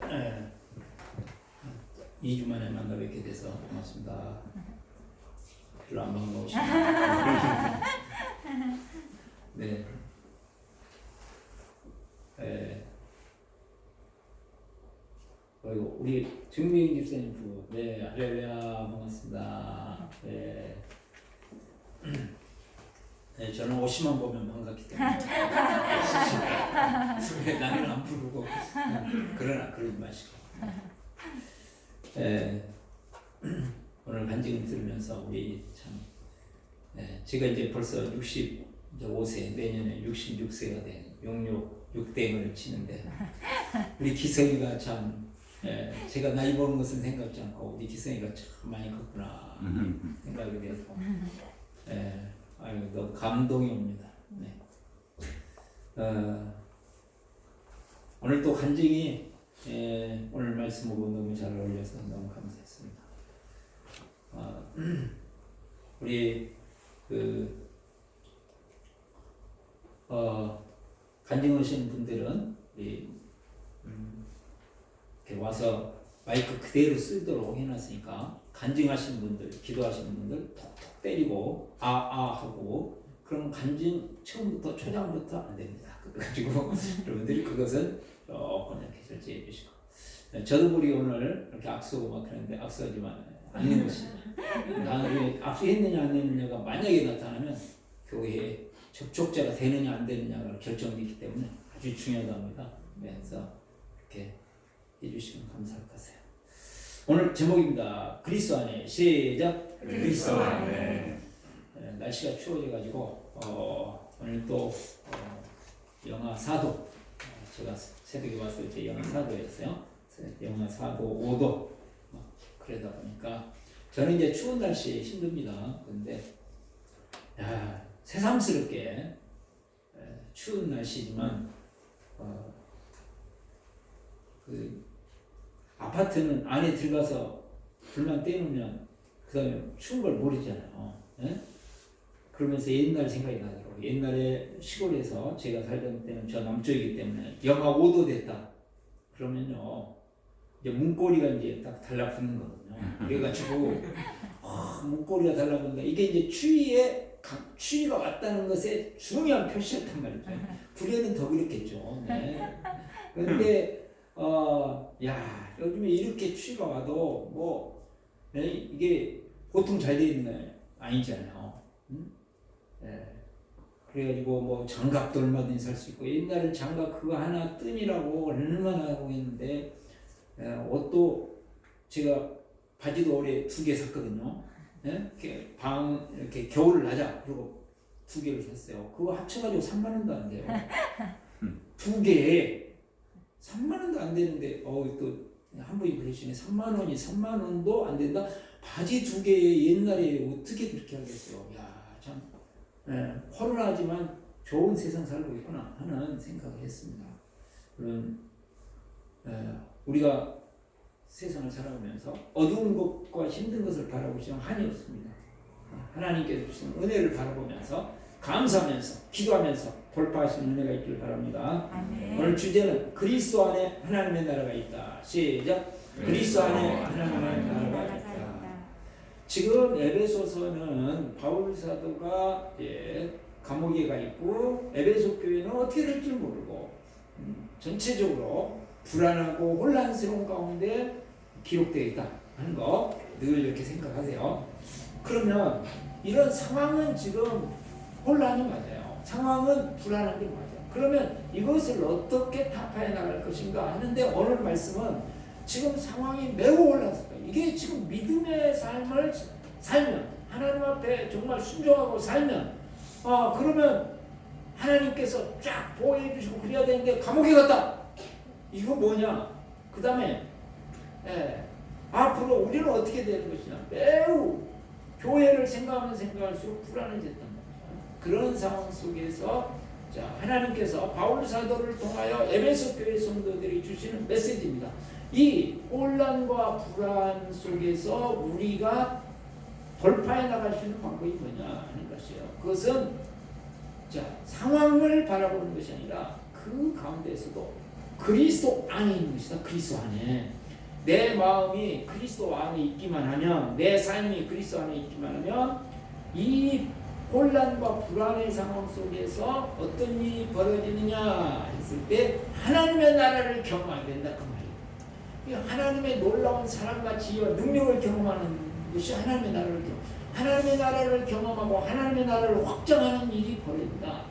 네. 2주 만에 만나 뵙게 돼서 고맙습니다. 별로 안 반가우십니다. 네. 우리 정미인 집사님 부부, 네, 할렐루야, 반갑습니다. 네. 네, 저는 50만 보면 반갑기 때문에 왜 나는 안 부르고 그러나 그러지 마시고. 오늘 간증을 들으면서 우리 참 제가 이제 벌써 65세, 내년에 66세가 된 66땡을 치는데 우리 기성이가 참 제가 나이 먹은 것은 생각지 않고 우리 기성이가 참 많이 컸구나 생각이 돼서 아유, 너무 감동이 옵니다. 네. 오늘 또 간증이 오늘 말씀하고 너무 잘 어울려서 너무 감사했습니다. 우리 간증하시는 분들은 이렇게 와서 마이크 그대로 쓰도록 해놨으니까 간증하시는 분들, 기도하시는 분들 톡톡 때리고 하고 그럼 간증 처음부터 초장부터 안 됩니다. 그래가지고 여러분들이 그것은 조금 이렇게 절제해 주시고 저도 우리 오늘 이렇게 악수하고 막 그러는데 악수하지만 않는 것입니다. 나는 악수했느냐 안 했느냐가 만약에 나타나면 교회에 접촉자가 되느냐 안 되느냐가 결정되기 때문에 아주 중요합니다. 그래서 이렇게 해주시면 감사할 것 같아요. 오늘 제목입니다. 그리스도 안에 시작. 그리스도 안에. 날씨가 추워져가지고 오늘 또 영하 4도. 제가 새벽에 왔을 때 영하 4도였어요. 영하 4도, 5도. 그러다 보니까 저는 이제 추운 날씨에 힘듭니다. 근데 새삼스럽게 추운 날씨지만 아파트는 안에 들어가서 불만 떼놓으면 그 다음에 추운 걸 모르잖아요. 그러면서 옛날 생각이 나더라고요. 옛날에 시골에서 제가 살던 때는 저 남쪽이기 때문에 영하 5도 됐다. 그러면요. 이제 문고리가 이제 딱 달라붙는 거거든요. 그래가지고 문고리가 달라붙는다. 이게 이제 추위가 왔다는 것의 중요한 표시였단 말이죠. 불에는 더 그렇겠죠. 네. 그런데 요즘에 이렇게 추위가 와도 이게 보통 잘 되어 있는 건 아니잖아요. 그래가지고 장갑도 얼마든지 살 수 있고 옛날엔 장갑 그거 하나 뜸이라고 얼마나 하고 있는데 옷도 제가 바지도 올해 2개 샀거든요. 이렇게 겨울을 나자 그리고 2개를 샀어요. 그거 합쳐가지고 3만 원도 안 돼요. 2개에 3만 원도 안 되는데 또 한 분이 그러시네. 3만 원이 3만 원도 안 된다. 바지 2개에 옛날에 어떻게 그렇게 하겠어요. 참 코로나지만 좋은 세상 살고 있구나 하는 생각을 했습니다. 물론 우리가 세상을 살아가면서 어두운 것과 힘든 것을 바라보시면 한이 없습니다. 하나님께서 주신 은혜를 바라보면서 감사하면서 기도하면서 돌파하시는 은혜가 있길 바랍니다. 아멘. 오늘 주제는 그리스도 안에 하나님의 나라가 있다. 시작. 그리스도 안에 하나님의 나라가 있다. 지금 에베소서는 바울 사도가 감옥에 가 있고 에베소 교회는 어떻게 될지 모르고 전체적으로 불안하고 혼란스러운 가운데 기록되어 있다 하는 거 늘 이렇게 생각하세요. 그러면 이런 상황은 지금 혼란이 맞아요. 상황은 불안한 게 맞아요. 그러면 이것을 어떻게 타파해 나갈 것인가 하는데 오늘 말씀은 지금 상황이 매우 혼란스럽다. 이게 지금 믿음의 삶을 살면 하나님 앞에 정말 순종하고 살면 그러면 하나님께서 쫙 보호해 주시고 그래야 되는데 감옥에 갔다. 이거 뭐냐? 그 다음에 앞으로 우리는 어떻게 되는 것이냐? 매우 교회를 생각하면 생각할수록 불안해졌단 말이야. 그런 상황 속에서 하나님께서 바울 사도를 통하여 에베소 교회 성도들이 주시는 메시지입니다. 이 혼란과 불안 속에서 우리가 돌파해 나갈 수 있는 방법이 뭐냐 하는 것이에요. 그것은 상황을 바라보는 것이 아니라 그 가운데서도 그리스도 안에 있는 것이다. 그리스도 안에. 내 마음이 그리스도 안에 있기만 하면, 내 삶이 그리스도 안에 있기만 하면 이 혼란과 불안의 상황 속에서 어떤 일이 벌어지느냐 했을 때 하나님의 나라를 경험하게 된다 그 말이에요. 하나님의 놀라운 사랑과 지혜와 능력을 경험하는 것이 하나님의 나라를 하나님의 나라를 경험하고 하나님의 나라를 확장하는 일이 벌어진다.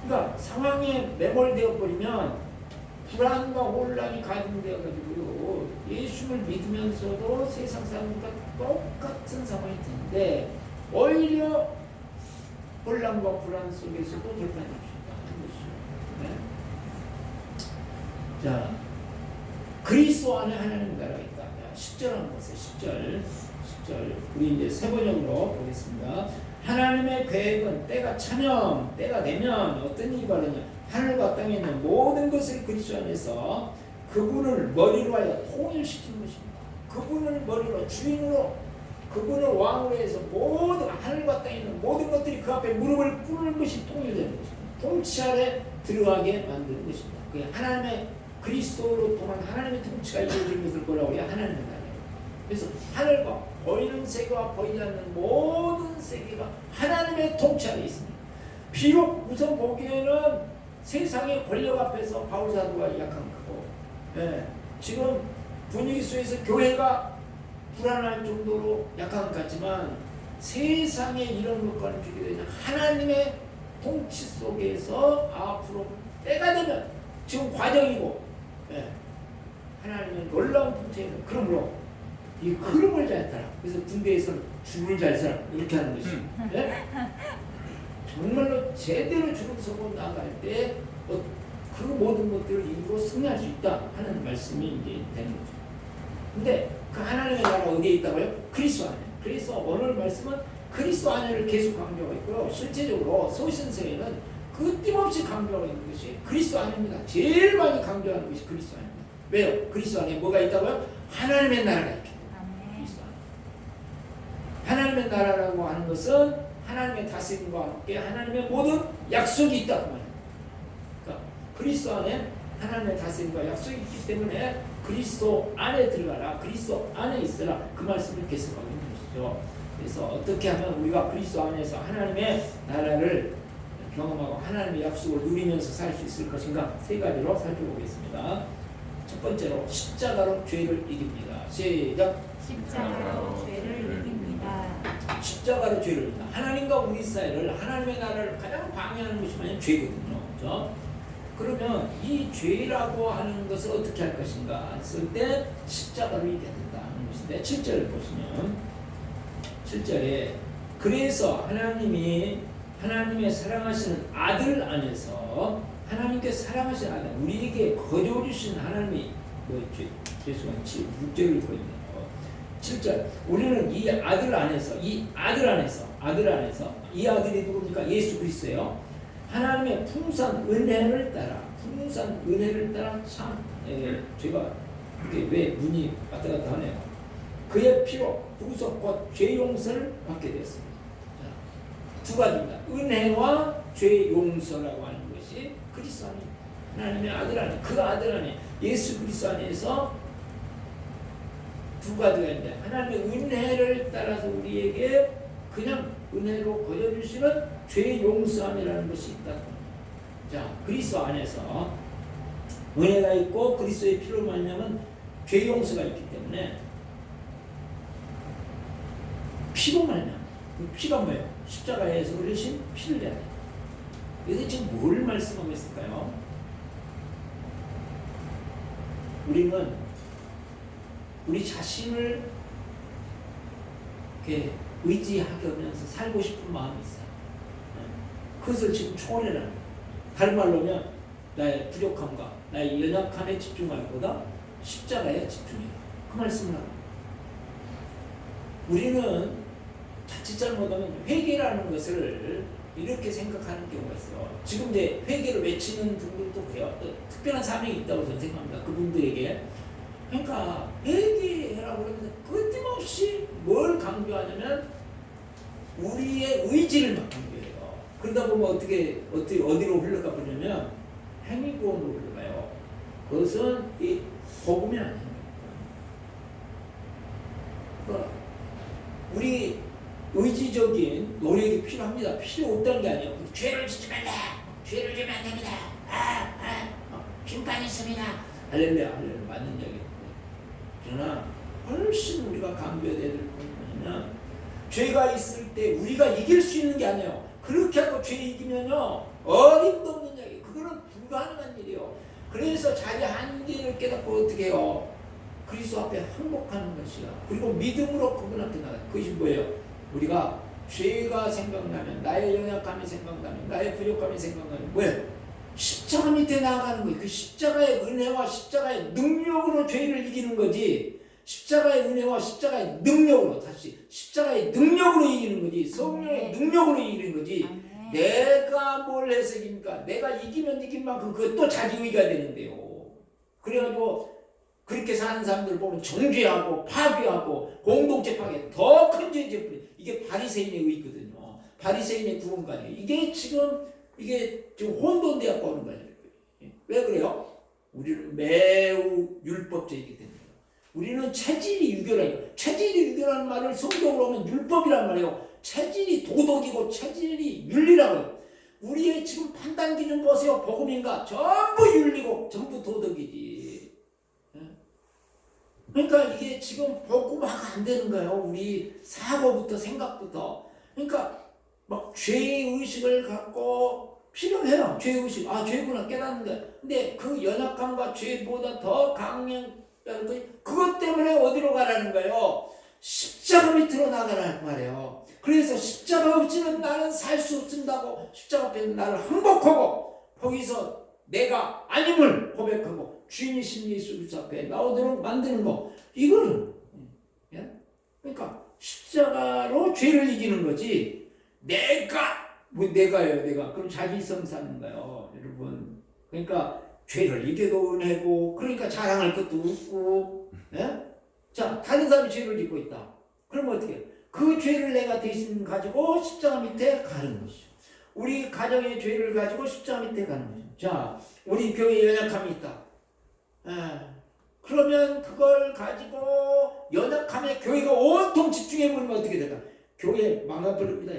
그러니까 상황에 매몰되어 버리면 불안과 혼란이 가중되어 가지고요. 예수를 믿으면서도 세상 사람과 똑같은 상황이 드는데 오히려 혼란과 불안 속에서도 결단할 수 있다는 것이죠. 네? 자, 그리스도 안에 하나님 나라가 있다. 10절 한번 보세요. 10절. 우리 이제 세 번역으로 보겠습니다. 하나님의 계획은 때가 차면, 때가 되면 어떤 일이 벌어지냐. 하늘과 땅에 있는 모든 것을 그리스도 안에서 그분을 머리로 하여 통일시키는 것입니다. 그분을 머리로, 주인으로, 그분을 왕으로 해서 모든 하늘과 땅에 있는 모든 것들이 그 앞에 무릎을 꿇는 것이 통일되는 것입니다. 통치 아래 들어가게 만드는 것입니다. 그게 하나님의 그리스도로 통한 하나님의 통치가 이루어지는 것을 뭐라고 해요? 하나님의 나라예요. 그래서 하늘과 보이는 세계와 보이지 않는 모든 세계가 하나님의 통치 아래 있습니다. 비록 우선 보기에는 세상의 권력 앞에서 바울 사도가 약한 거고, 지금 분위기 속에서 교회가 불안할 정도로 약한 것 같지만 세상에 이런 것과는 비교되는 하나님의 통치 속에서 앞으로 때가 되면 지금 과정이고, 하나님의 놀라운 통치에는 그러므로 이 흐름을 잘 따라. 그래서 군대에서는 줄을 잘 서라 이렇게 하는 것이. 정말로 제대로 줄을 서고 나갈 때 그 모든 것들을 이루고 승리할 수 있다 하는 말씀이 이제 되는 거죠. 근데 그 하나님의 나라가 어디에 있다고요? 그리스도 안에. 그래서 오늘 말씀은 그리스도 안에를 계속 강조하고 있고요. 실제적으로 소신서에는 끊임없이 강조하고 있는 것이 그리스도 안입니다. 제일 많이 강조하는 것이 그리스도 안입니다. 왜요? 그리스도 안에 뭐가 있다고요? 하나님의 나라가 있기 때문에. 그리스도 안에. 하나님의 나라라고 하는 것은 하나님의 다스림과 함께 하나님의 모든 약속이 있다 그 말입니다. 그러니까 그리스도 안에 하나님의 다스림과 약속이 있기 때문에 그리스도 안에 들어가라, 그리스도 안에 있어라 그 말씀을 계속하고 있는 것이죠. 그래서 어떻게 하면 우리가 그리스도 안에서 하나님의 나라를 경험하고 하나님의 약속을 누리면서 살 수 있을 것인가 세 가지로 살펴보겠습니다. 첫 번째로 십자가로 죄를 이깁니다. 시작. 십자가로 죄를 이깁니다. 십자가로 죄를 이깁니다. 하나님과 우리 사이를 하나님의 나라를 가장 방해하는 것이 뭐냐면 죄거든요. 그렇죠? 그러면 이 죄라고 하는 것을 어떻게 할 것인가 했을 때 십자가로 이겨야 된다는 것인데 7절을 보시면 7절에 그래서 하나님이 하나님의 사랑하시는 아들 안에서 하나님께 사랑하시는 아들 우리에게 거저 주신 하나님이 죄송한 6절을 읽고 있네요. 7절 우리는 이 아들 안에서 이 아들이 누굽니까? 예수 그리스도예요. 하나님의 풍성한 은혜를 따라 참 제가 이게 왜 문이 왔다 갔다 하네요. 그의 피로 구속 곧 죄 용서를 받게 되었습니다. 두 가지입니다. 은혜와 죄 용서라고 하는 것이 그리스도 안에 하나님의 아들 안에 그 아들 안에 예수 그리스도 안에서 두 가지가 있는데 하나님의 은혜를 따라서 우리에게 그냥 은혜로 거저주시는 죄 용서함이라는 것이 있다. 자, 그리스도 안에서 은혜가 있고 그리스도의 피로 말미암은 죄 용서가 있기 때문에 피로 말미암아. 그 피가 뭐예요? 십자가에서 흘리신 피를 내야 돼. 그래서 지금 뭘 말씀하고 있을까요? 우리는 우리 자신을 이렇게 의지하게 하면서 살고 싶은 마음이 있어요. 그것을 지금 초월해라는 거예요. 다른 말로 하면 나의 부족함과 나의 연약함에 집중하기보다 십자가에 집중해라. 그 말씀을 합니다. 우리는 자칫 잘못하면 회개라는 것을 이렇게 생각하는 경우가 있어요. 지금 이제 회개를 외치는 분들도 그래요. 또 특별한 사명이 있다고 저는 생각합니다. 그분들에게. 그러니까 회개라고 그러면서 끊임없이 뭘 강조하냐면 우리의 의지를 막 강조해요. 그러다 보면 어디로 흘러가 버리냐면 행위구원으로 들어가요. 그것은 이 복음이 아닙니다. 그러니까 우리 의지적인 노력이 필요합니다. 필요 없다는 게 아니에요. 죄를 짓지 말라. 죄를 지면 안 됩니다. 심판이 있습니다. 할렐루야, 할렐루야, 맞는 이야기인데. 그러나 훨씬 우리가 강조해야 될 것은 뭐냐면 죄가 있을 때 우리가 이길 수 있는 게 아니에요. 그렇게 하고 죄 이기면요 어림도 없는 이야기. 그거는 불가능한 일이에요. 그래서 자기 한계를 깨닫고 어떻게 해요? 그리스도 앞에 항복하는 것이야. 그리고 믿음으로 그분 앞에 나가. 그것이 뭐예요? 우리가 죄가 생각나면, 나의 연약함이 생각나면, 나의 부족함이 생각나면 뭐예요? 십자가 밑에 나아가는 거예요. 그 십자가의 은혜와 십자가의 능력으로 죄를 이기는 거지. 십자가의 은혜와 십자가의 능력으로, 다시 십자가의 능력으로 이기는 거지. 성령의 능력으로 이기는 거지. 내가 뭘 해서 이깁니까? 내가 이기면 이긴 만큼 그것도 자기의가 되는데요. 그래가지고 그렇게 사는 사람들 보면 정죄하고 파괴하고 공동체 파괴, 더 큰 죄지. 이게 바리새인의 의거든요. 바리새인의 구원관이에요. 이게 지금 혼돈되어 버는 거예요. 왜 그래요? 우리는 매우 율법적이기 때문에. 우리는 체질이 유교라요. 체질이 유교라는 말을 성경으로 하면 율법이란 말이에요. 체질이 도덕이고 체질이 윤리라고요. 우리의 지금 판단 기준 보세요. 복음인가? 전부 윤리고 전부 도덕이지. 그러니까 이게 지금 복음화가 안 되는 거예요. 우리 사고부터 생각부터. 그러니까 막 죄의식을 갖고 필요해요. 죄의식. 아, 죄구나 깨닫는데. 근데 그 연약함과 죄보다 더 강력한 거 그것 때문에 어디로 가라는 거예요? 십자가 밑으로 나가라는 말이에요. 그래서 십자가 없이는 나는 살 수 없습니다고 십자가 앞에 나를 항복하고 거기서 내가 아님을 고백하고 주인이신 예수 그리스도 앞에 나오도록 만드는 거. 이거는 그러니까 십자가로 죄를 이기는 거지. 내가요. 그럼 자기 성사는 거예요, 여러분. 그러니까 죄를 이겨도 은혜고, 그러니까 자랑할 것도 없고, 자, 다른 사람이 죄를 짓고 있다. 그러면 어떻게 해요? 그 죄를 내가 대신 가지고 십자가 밑에 가는 것이죠. 우리 가정의 죄를 가지고 십자가 밑에 가는 거죠. 자, 우리 교회에 연약함이 있다. 그러면 그걸 가지고 연약함에 교회가 온통 집중해버리면 어떻게 될까? 교회 망가버립니다.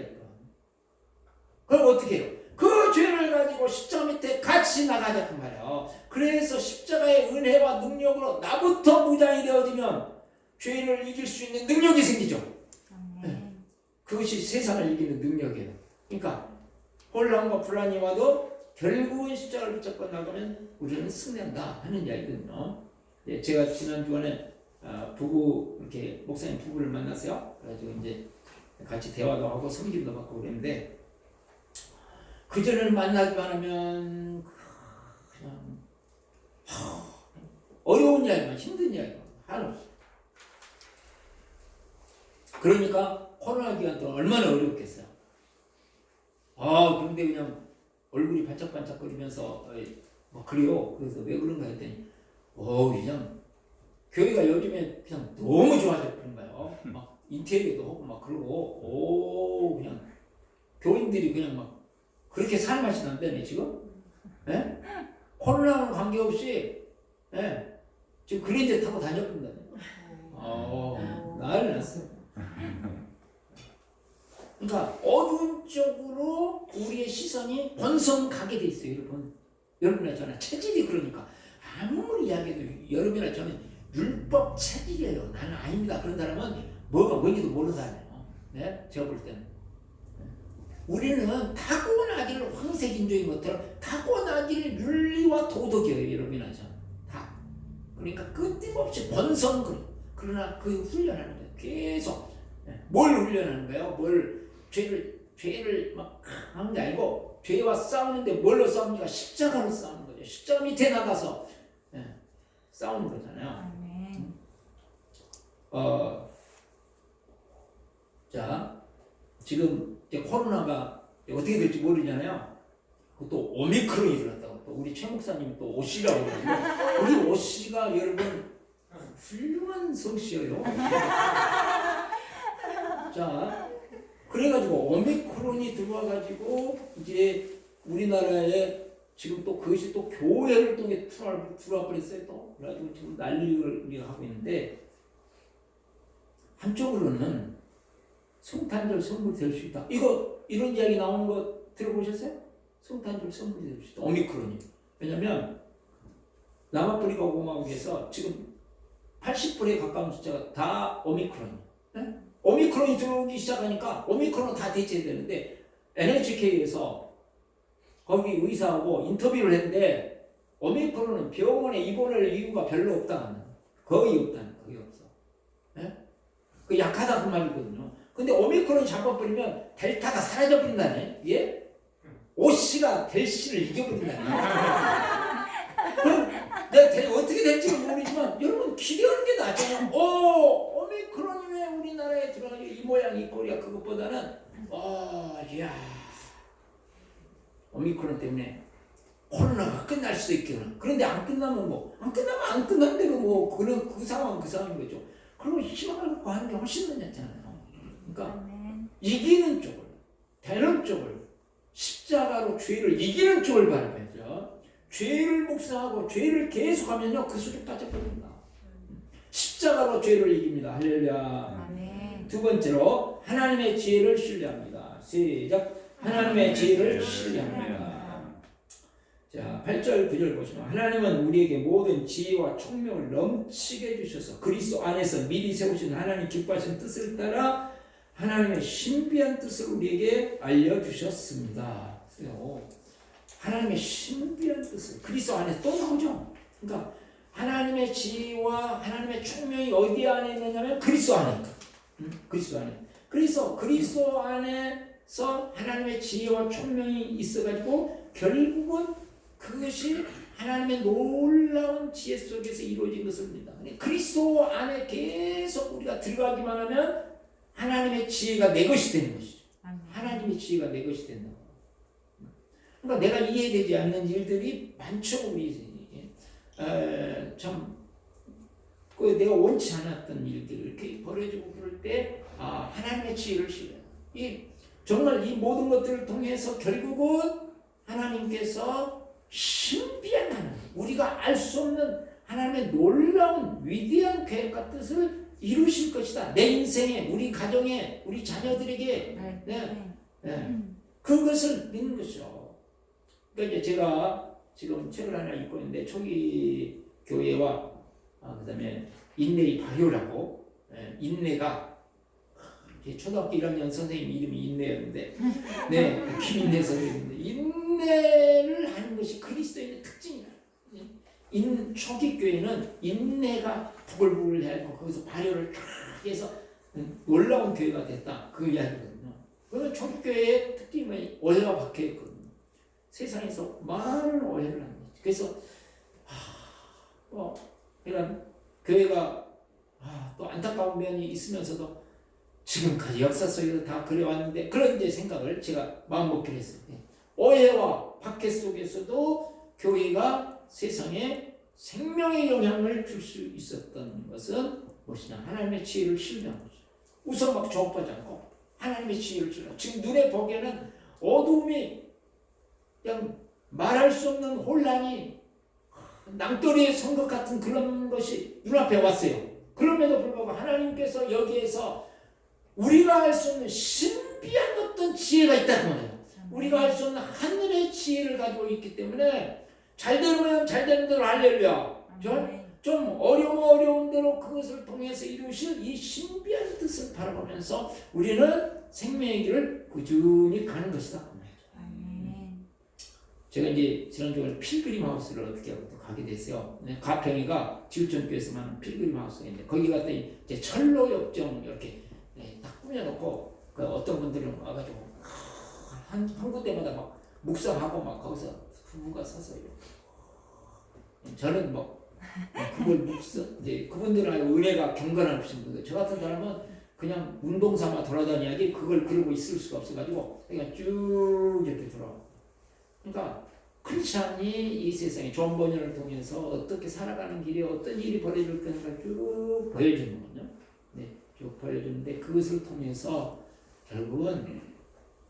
그럼 어떻게 해요? 그 죄를 가지고 십자가 밑에 같이 나가자 그 말이에요. 그래서 십자가의 은혜와 능력으로 나부터 무장이 되어지면 죄를 이길 수 있는 능력이 생기죠. 그것이 세상을 이기는 능력이에요. 그러니까 혼란과 분란이 와도 결국은 십자가를 붙잡고 나가면 우리는 승리한다 하는 이야기거든요. 제가 지난주에 부부 이렇게 목사님 부부를 만났어요. 그래가지고 이제 같이 대화도 하고 섬김도 받고 그랬는데 그 전에는 만나기만 하면 그냥 어려운 이야기만, 힘든 이야기만 한없이. 그러니까 코로나 기간 동안 얼마나 어렵겠어요. 그런데 그냥 얼굴이 반짝반짝거리면서 뭐 그래요. 그래서 왜 그런가 했더니 그냥 교회가 요즘에 그냥 너무 좋아졌던 거예요. 막 인테리어도 하고 막 그러고 그냥 교인들이 그냥 막 그렇게 사는 맛이 난다네 지금. 코로나랑 관계없이 지금 그랜저 타고 다녔습니다. 난리 났어. 그러니까 어두운 쪽으로 우리의 시선이 번성 가게 돼 있어요, 여러분. 여러분이나 저나 체질이 그러니까 아무리 이야기해도 여러분이나 저는 율법 체질이에요. 나는 아닙니다. 그런 사람은 뭐가 뭔지도 모르는 사람이에요. 제가 볼 때는. 우리는 타고나기를 황색인종인 것처럼 타고나기를 윤리와 도덕이에요, 여러분이나 저는. 다. 그러니까 끊임없이 번성 그러나 그 훈련하는 거예요. 계속. 뭘 훈련하는 거예요? 죄를 막 하는 게 아니고 죄와 싸우는데 뭘로 싸웁니까? 십자가로 싸우는 거죠. 십자가 밑에 나가서 싸우는 거잖아요. 자, 지금 이제 코로나가 어떻게 될지 모르잖아요. 그것도 오미크론이 들었다고. 또 우리 최 목사님 또 오씨라고 그러고 우리 오씨가 여러분 훌륭한 성씨예요. 자, 그래가지고 오미크론이 들어와가지고 이제 우리나라에 지금 또 그것이 또 교회를 통해 들어와 버렸어요. 또 그래가지고 지금 난리를 하고 있는데 한쪽으로는 성탄절 선물이 될 수 있다. 이런 이야기 나오는 거 들어보셨어요? 성탄절 선물이 될 수 있다. 오미크론이. 왜냐면 남아프리카 공화국에서 지금 80%에 가까운 숫자가 다 오미크론이에요. 네? 오미크론이 들어오기 시작하니까 오미크론은 다 대체해야 되는데 NHK에서 거기 의사하고 인터뷰를 했는데 오미크론은 병원에 입원할 이유가 별로 없다. 거의 없다는 거의 없어. 네? 그 약하다 그 말이거든요. 근데 오미크론이 잡아버리면 델타가 사라져버린다네. 예? 오씨가 델씨를 이겨버린다네. 그럼 내가 어떻게 될지는 모르지만 여러분 기대하는 게 낫잖아요. 오미크론이 왜 우리나라에 들어가요? 이 모양 이 꼴이야. 그것보다는 이야 오미크론 때문에 코로나가 끝날 수도 있겠구나. 그런데 안 끝나면 안 끝나면 안 끝난 대로 그 상황은 그 상황인 거죠. 그리고 희망을 갖고 하는 게 훨씬 더 낫잖아요. 그러니까 이기는 쪽을, 되는 쪽을, 십자가로 죄를 이기는 쪽을 바라봐야죠. 죄를 묵상하고 죄를 계속하면요 그 속에 빠져버린다. 십자가로 죄를 이깁니다. 할렐루야. 두 번째로 하나님의 지혜를 신뢰합니다. 시작. 하나님의 지혜를 신뢰합니다. 자, 8절 9절 보시면 하나님은 우리에게 모든 지혜와 총명을 넘치게 해주셔서 그리스도 안에서 미리 세우신 하나님 기뻐하신 뜻을 따라 하나님의 신비한 뜻을 우리에게 알려주셨습니다. 하나님의 신비한 뜻을 그리스도 안에 또 나오죠. 그러니까 하나님의 지혜와 하나님의 총명이 어디 안에 있느냐면 그리스도 안에 있다. 그리스도 안에. 그래서 그리스도 안에서 하나님의 지혜와 총명이 있어가지고 결국은 그것이 하나님의 놀라운 지혜 속에서 이루어진 것을 봅니다. 그리스도 안에 계속 우리가 들어가기만 하면 하나님의 지혜가 내 것이 되는 것이죠. 하나님의 지혜가 내 것이 된다. 그러니까 내가 이해되지 않는 일들이 많죠. 우리 참 내가 원치 않았던 일들을 이렇게 벌어지고 그럴 때 하나님의 지혜를 신뢰해요. 정말 이 모든 것들을 통해서 결국은 하나님께서 신비한 하나님, 우리가 알 수 없는 하나님의 놀라운 위대한 계획과 뜻을 이루실 것이다. 내 인생에, 우리 가정에, 우리 자녀들에게 그것을 믿는 것이죠. 그러니까 이제 제가 지금 책을 하나 읽고 있는데 초기 교회와 그다음에 인내의 발효라고 인내가 초등학교 1학년 선생님 이름이 인내였는데 김인내 선생님인데 인내를 하는 것이 그리스도인의 특징이다. 초기 교회는 인내가 부글부글 해고 거기서 발효를 쫙 해서 놀라운 교회가 됐다. 그 이야기거든요. 그러면 초기 교회의 특징은 오해가 박혀있거든요. 세상에서 많은 오해를 합니다. 그래서 이런 교회가 또 안타까운 면이 있으면서도 지금까지 역사 속에서 다 그래왔는데 그런 이제 생각을 제가 마음먹기로 했어요. 오해와 박해 속에서도 교회가 세상에 생명의 영향을 줄 수 있었던 것은 무엇이냐? 하나님의 지혜를 신뢰한 거죠. 우선 막 조업하지 않고 하나님의 지혜를 신뢰. 지금 눈에 보기에는 어두움이 그냥 말할 수 없는 혼란이 낭떠러리에 선 것 같은 그런 것이 눈앞에 왔어요. 그럼에도 불구하고 하나님께서 여기에서 우리가 알 수 없는 신비한 어떤 지혜가 있다는 거예요. 우리가 알 수 없는 하늘의 지혜를 가지고 있기 때문에 잘 되면 잘 되는 대로 할렐루야. 좀 어려운 대로 그것을 통해서 이루실 이 신비한 뜻을 바라보면서 우리는 생명의 길을 꾸준히 가는 것이다. 제가 이제 지난주에 필그림 하우스를 어떻게 하고 가게 됐어요. 가평이가 지구촌교회에서 하는 필그림 하우스가 있는데 거기 갔더니 이제 철로 역정 이렇게 딱 꾸며놓고 그 어떤 분들은 와가지고 한 군데마다 막 묵상하고 막 거기서 부부가 서서 저는 그걸 이제 그분들은 은혜가 경건하신 분들, 저 같은 사람은 그냥 운동 삼아 돌아다녀야지 그걸 그러고 있을 수가 없어가지고 그냥 쭉 이렇게 돌아. 그러니까 크리스찬이 이 세상에 존 버년을 통해서 어떻게 살아가는 길에 어떤 일이 벌어질 건가 쭉 보여주는 거죠. 쭉 보여주는데 그것을 통해서 결국은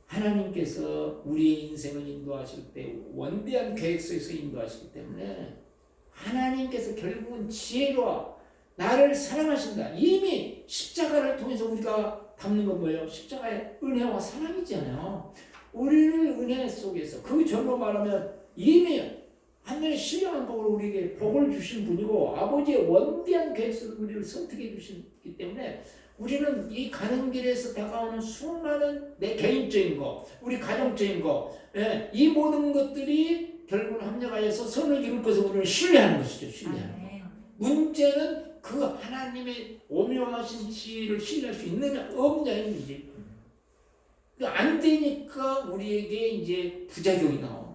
하나님께서 우리의 인생을 인도하실 때 원대한 계획 속에서 인도하시기 때문에 하나님께서 결국은 지혜로워 나를 사랑하신다. 이미 십자가를 통해서 우리가 담는 건 뭐예요? 십자가의 은혜와 사랑이잖아요. 우리를 은혜 속에서 그 절로 말하면 이미 하늘의 신령한 복을 우리에게 복을 주신 분이고 아버지의 원대한 계획 속에서 우리를 선택해 주시기 때문에 우리는 이 가는 길에서 다가오는 수많은 내 개인적인 거, 우리 가정적인 거, 이 모든 것들이 결국은 합력하여서 선을 이룰 것을 우리는 신뢰하는 것이죠. 신뢰하는 거. 문제는 그 하나님의 오묘하신 지혜를 신뢰할 수 있느냐 없느냐의 문제. 안 되니까 우리에게 이제 부작용이 나오는.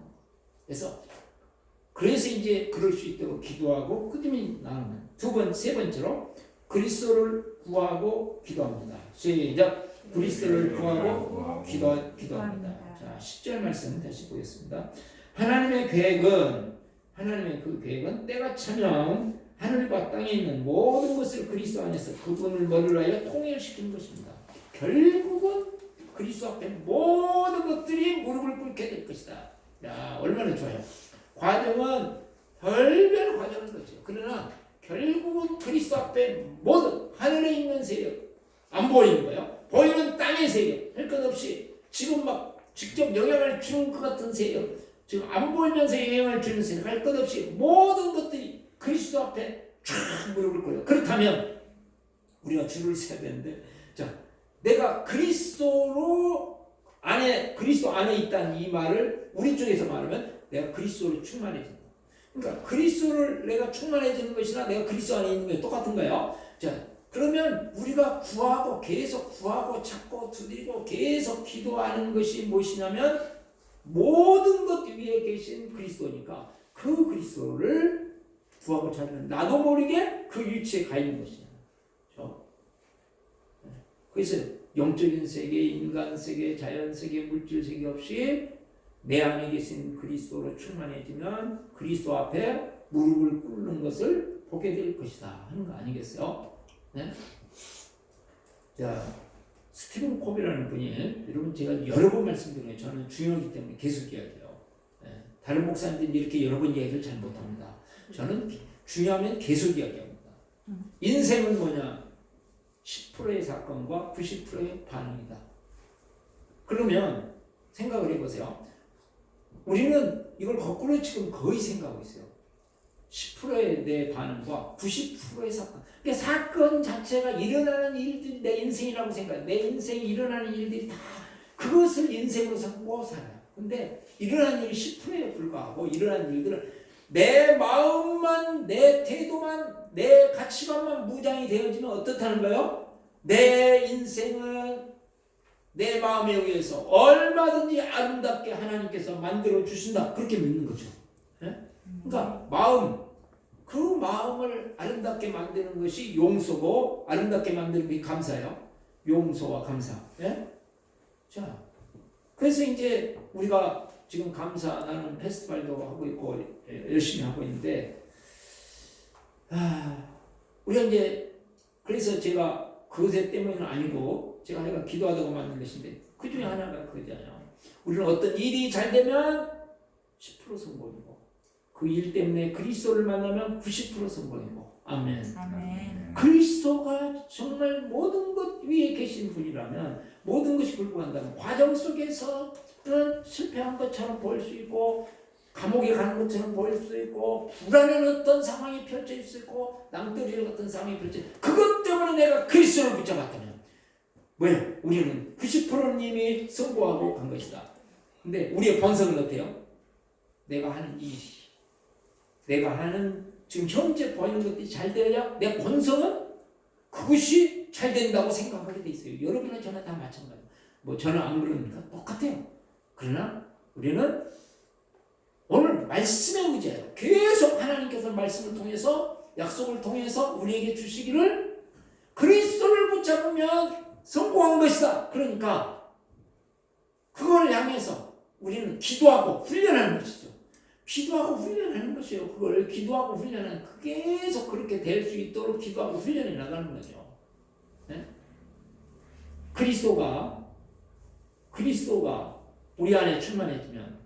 그래서 이제 그럴 수 있도록 기도하고 그다음에 나오는 세 번째로 그리스도를 구하고 기도합니다. 시작. 그리스도를 구하고 기도합니다. 자, 10절 말씀 다시 보겠습니다. 하나님의 그 계획은 때가 차면 하늘과 땅에 있는 모든 것을 그리스도 안에서 그분을 머리로 하여 통일시키는 것입니다. 결국은 그리스도 앞에 모든 것들이 무릎을 꿇게 될 것이다. 야, 얼마나 좋아요. 과정은 별별 과정인 거죠. 그러나 결국은 그리스도 앞에 모든 하늘에 있는 세력 안 보이는 거예요. 보이는 땅의 세력 할 것 없이 지금 막 직접 영향을 주는 것 같은 세력, 지금 안 보이면서 영향을 주는 세력 할 것 없이 모든 것들이 그리스도 앞에 쫙 무릎을 꿇어요. 그렇다면 우리가 줄을 서야 되는데, 자, 내가 그리스도 안에 있다는 이 말을 우리 쪽에서 말하면 내가 그리스도로 충만해진다. 그러니까 그리스도를 내가 충만해지는 것이나 내가 그리스도 안에 있는 게 똑같은 거예요. 자, 그러면 우리가 계속 구하고 찾고 두드리고 계속 기도하는 것이 무엇이냐면 모든 것 위에 계신 그리스도니까 그 그리스도를 구하고 찾는 나도 모르게 그 위치에 가 있는 것이야. 그렇죠? 그래서 영적인 세계, 인간 세계, 자연 세계, 물질 세계 없이 내 안에 계신 그리스도로 충만해지면 그리스도 앞에 무릎을 꿇는 것을 보게 될 것이다 하는 거 아니겠어요? 네? 자, 스티븐 콥이라는 분이, 여러분 제가 여러 번 말씀드려요. 저는 중요하기 때문에 계속 이야기해요. 네. 다른 목사님들은 이렇게 여러 번 이야기를 잘 못합니다. 저는 중요하면 계속 이야기합니다. 인생은 뭐냐? 10%의 사건과 90%의 반응이다. 그러면 생각을 해보세요. 우리는 이걸 거꾸로 지금 거의 생각하고 있어요. 10%의 내 반응과 90%의 사건. 그러니까 사건 자체가 일어나는 일들이 내 인생이라고 생각해. 내 인생에 일어나는 일들이 다 그것을 인생으로 삼고 살아요. 근데 일어나는 일이 10%에 불과하고 일어나는 일들은 내 마음만, 내 태도만, 내 가치관만 무장이 되어지면 어떻다는 거예요? 내 인생을 내 마음에 의해서 얼마든지 아름답게 하나님께서 만들어 주신다. 그렇게 믿는 거죠. 그러니까 그 마음을 아름답게 만드는 것이 용서고 아름답게 만드는 게 감사예요. 용서와 감사. 자, 그래서 이제 우리가 지금 감사 나는 페스티벌도 하고 있고 열심히 하고 있는데, 우리가 이제 그래서 제가 그것 때문은 아니고 제가 내가 기도하다가 만든 것인데 그 중에 하나가 그거잖아요. 우리는 어떤 일이 잘 되면 10% 성공이고 그 일 때문에 그리스도를 만나면 90% 성공이고. 아멘. 아멘. 그리스도가 정말 모든 것 위에 계신 분이라면 모든 것이 불구한다면 과정 속에서는 실패한 것처럼 보일 수 있고 감옥에 가는 것처럼 보일 수 있고 불안한 어떤 상황이 펼쳐질 수 있고 낭떠러지 같은 상황이 펼쳐질 수 있고 그것 때문에 내가 그리스도를 붙잡았다면 뭐예요? 우리는 90%는 이미 성공하고 간 것이다. 근데 우리의 본성은 어때요? 내가 하는 일이 내가 하는 지금 현재 보이는 것들이 잘 되어야 내 본성은 그것이 잘 된다고 생각하게 돼 있어요. 여러분은 저는 다 마찬가지예요. 뭐 저는 안 그러니까 똑같아요. 그러나 우리는 오늘 말씀에 의지해요. 계속 하나님께서 말씀을 통해서 약속을 통해서 우리에게 주시기를 그리스도를 붙잡으면 성공한 것이다. 그러니까 그걸 향해서 우리는 기도하고 훈련하는 것이죠. 기도하고 훈련하는 것이에요. 그걸 기도하고 훈련하는 계속 그렇게 될 수 있도록 기도하고 훈련해 나가는 거죠. 네? 그리스도가 우리 안에 충만해지면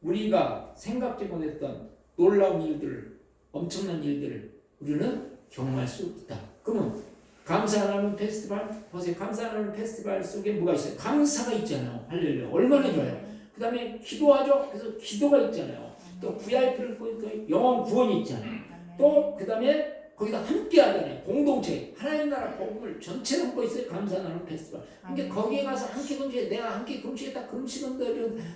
우리가 생각지 못했던 놀라운 일들, 엄청난 일들을 우리는 경험할 수 있다. 그러면 감사 하나님 페스티벌 보세요. 감사 하나님 페스티벌 속에 뭐가 있어요? 감사가 있잖아요. 할렐루야. 얼마나 좋아요. 그 다음에 기도하죠. 그래서 기도가 있잖아요. 또 VIP를 또 영원 구원이 있잖아요. 또 그 다음에 거기다 함께 하잖아요. 공동체. 하나님 나라 복음을 전체를 담고 있어요. 감사 나눔 페스티벌. 그러니까 거기에 가서 함께 금식해. 내가 함께 금식했다.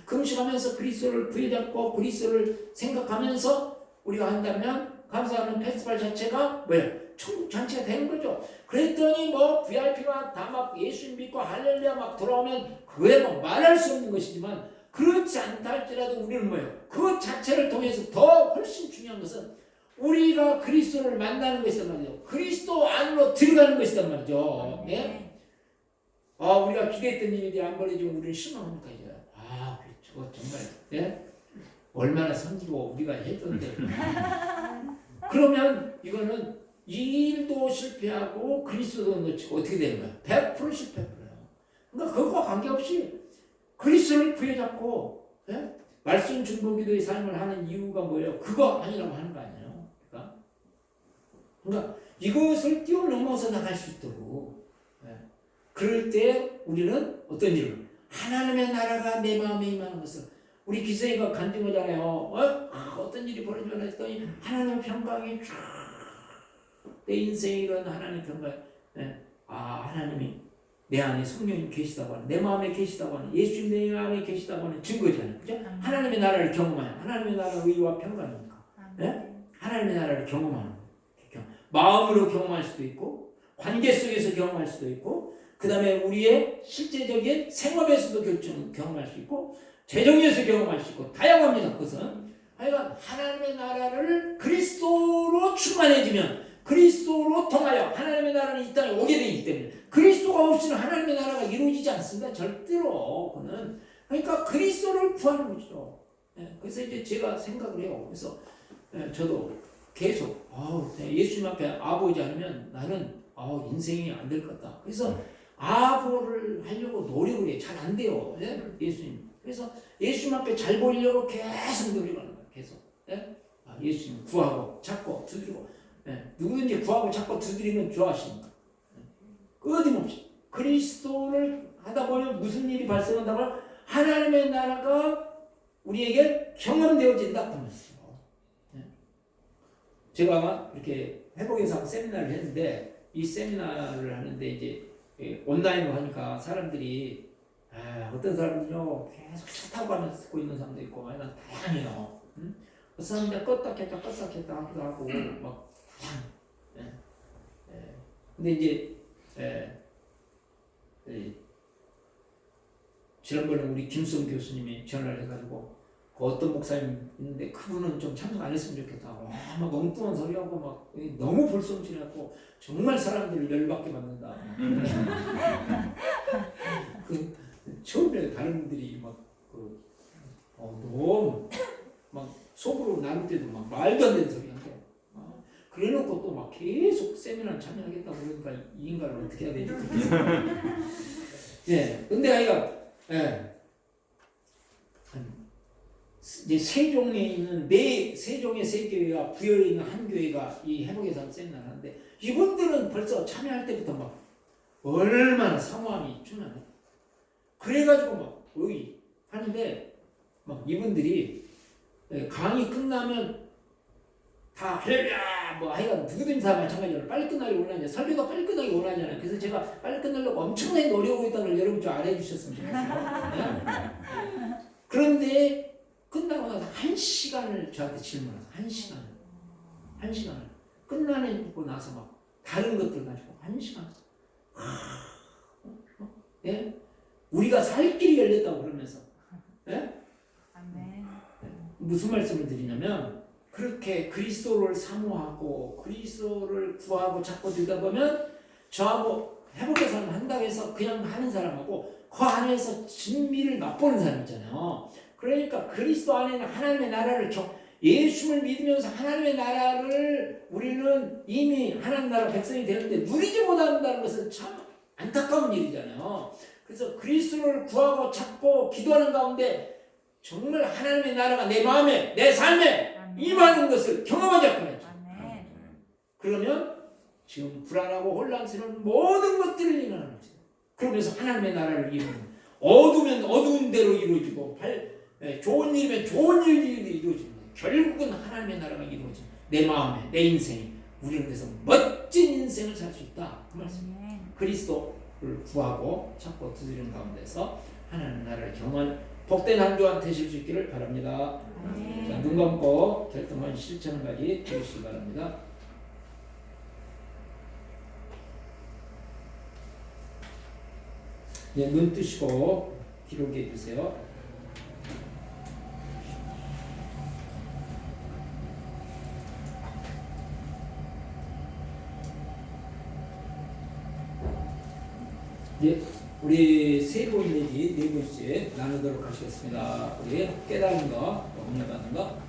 금식하면서 그리스도를 부여잡고 그리스도를 생각하면서 우리가 한다면 감사하는 페스티벌 자체가 뭐예요? 천국 잔치가 되는 거죠. 그랬더니 뭐 VIP가 다 막 예수 믿고 할렐루야 막 돌아오면 그거야 뭐 말할 수 없는 것이지만 그렇지 않다 할지라도 우리는 뭐예요? 그 자체를 통해서 더 훨씬 중요한 것은 우리가 그리스도를 만나는 것이란 말이죠. 그리스도 안으로 들어가는 것이란 말이죠. 예? 우리가 기대했던 일이 안 벌어지면 우리는 실망합니까 이제? 그렇죠. 정말 예? 얼마나 섬기고 우리가 했던데. 그러면 이거는 이 일도 실패하고 그리스도도 놓치고 어떻게 되는 거야? 100% 실패해요. 그러니까 그거와 관계없이 그리스도를 부여잡고 예? 말씀 중보기도의 삶을 하는 이유가 뭐예요? 그거 아니라고 하는 거 아니에요? 그러니까 이것을 뛰어넘어서 나갈 수 있도록 그럴 때 우리는 어떤 일을 하나님의 나라가 내 마음에 임하는 것을 우리 기생이가 간증 하잖아요. 어떤 일이 벌어지나 했더니 하나님의 평강이 쫙 내 인생에 이런 하나님의 평강 하나님이 내 안에 성령님 계시다고 하는 내 마음에 계시다고 하는 예수님 내 안에 계시다고 하는 증거잖아요. 그죠? 하나님의 나라를 경험하는 하나님의 나라 의와 평강이니까 하나님의 나라를 경험하는 마음으로 경험할 수도 있고 관계 속에서 경험할 수도 있고 그 다음에 우리의 실제적인 생업에서도 경험할 수 있고 재정에서 경험할 수 있고 다양합니다. 그것은 하여간 하나님의 나라를 그리스도로 충만해지면 그리스도로 통하여 하나님의 나라는 이 땅에 오게 되기 때문에 그리스도가 없이는 하나님의 나라가 이루어지지 않습니다. 절대로. 그는 그러니까 그리스도를 구하는 거죠. 그래서 이제 제가 생각을 해요. 그래서 저도 계속 예수님 앞에 아보지 않으면 나는 인생이 안 될 것 같다. 그래서 아보를 하려고 노력을 해. 잘 안 돼요. 예수님. 그래서 예수님 앞에 잘 보이려고 계속 노력하는 거예요. 계속. 예수님 구하고 찾고 두드리고 누구든지 구하고 찾고 두드리면 좋아하십니다. 끊임없이 그리스도를 하다 보면 무슨 일이 발생한다고요? 하나님의 나라가 우리에게 경험되어진다. 그 말이죠. 제가 이렇게 회복에서 세미나를 했는데 이 세미나를 하는데 이제 온라인으로 하니까 사람들이 어떤 사람들은요 계속 차 타고 가면서 듣고 있는 사람도 있고 하여간 다양해요. 그 사람들 껐다 켰다 하기도 하고 막 다양해. 근데 이제 지난번에 우리 김수영 교수님이 전화를 해가지고 그 어떤 목사님 있는데 그분은 좀 참석 안 했으면 좋겠다. 막 엉뚱한 소리하고 막 너무 불성실하고 정말 사람들을 열받게 만든다. 그 처음에 다른 분들이 너무 막 속으로 나눌 때도 막 말도 안 되는 소리 하고 그래놓고 또 막 계속 세미나를 참여하겠다고 그러니까 이 인간을 어떻게 해야 되지? 근데 아이가 이제 세종에 있는 세종의 세 교회와 부여에 있는 한 교회가 이 회복의 삶 세미나를 하는데 이분들은 벌써 참여할 때부터 막 얼마나 사모함이 충만해. 그래가지고 막 여기 하는데 막 이분들이 강의 끝나면 다 할렐루야 뭐 하여간 누구든지 다 마찬가지로 빨리 끝나기 원하냐 설교가 빨리 끝나기 원하잖아요. 그래서 제가 빨리 끝내려고 엄청나게 노력하고 있다는 걸 여러분 좀 알아주셨으면 좋겠어요. 그런데 끝나고 나서 1시간을 저한테 질문하세요. 1시간을 끝나고 나서 막 다른 것들 가지고 1시간 우리가 살 길이 열렸다고 그러면서 무슨 말씀을 드리냐면 그렇게 그리스도를 사모하고 그리스도를 구하고 찾고 들다 보면 저하고 회복의 삶을 한다고 해서 그냥 하는 사람하고 그 안에서 진미를 맛보는 사람 있잖아요. 그러니까 그리스도 안에 있는 하나님의 나라를 예수를 믿으면서 하나님의 나라를 우리는 이미 하나님 나라 백성이 되는데 누리지 못한다는 것은 참 안타까운 일이잖아요. 그래서 그리스도를 구하고 찾고 기도하는 가운데 정말 하나님의 나라가 내 마음에 내 삶에 아멘. 임하는 것을 경험하지 않겠죠. 아멘. 그러면 지금 불안하고 혼란스러운 모든 것들을 일어나는 거죠. 그러면서 하나님의 나라를 이루는 어두우면 어두운 대로 이루어지고 좋은 일이면 좋은 일이 이루어집니다. 결국은 하나님의 나라가 이루어집니다. 내 마음에 내 인생에 우리는 그래서 멋진 인생을 살 수 있다 그 말씀입니다. 아멘. 그리스도를 구하고 찾고 두드리는 가운데서 하나님의 나라를 경험하는 복된 한 주간 되실 수 있기를 바랍니다. 아멘. 자, 눈 감고 결정한 실천까지 해주시기 바랍니다. 예, 눈 뜨시고 기록해 주세요. 예, 우리 세부 일기 네 번째 나누도록 하시겠습니다. 우리 깨달은 거, 은혜 받는 거.